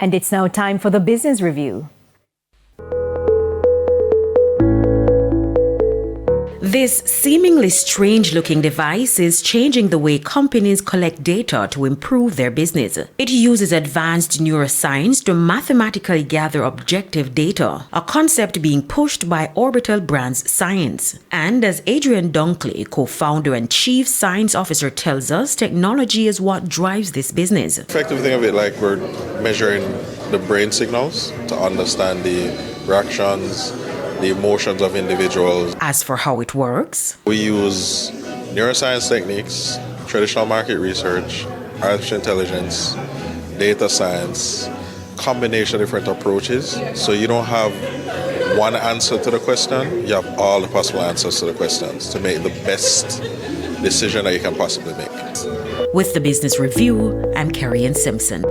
And it's now time for the business review. This seemingly strange-looking device is changing the way companies collect data to improve their business. It uses advanced neuroscience to mathematically gather objective data, a concept being pushed by Orbital Brands Science. And as Adrian Dunkley, co-founder and chief science officer, tells us, technology is what drives this business. Effective thing of it, like we're measuring the brain signals to understand the reactions, the emotions of individuals. As for how it works, we use neuroscience techniques, traditional market research, artificial intelligence, data science, combination of different approaches. So you don't have one answer to the question, you have all the possible answers to the questions to make the best decision that you can possibly make. With the Business Review, I'm Carrie Ann Simpson.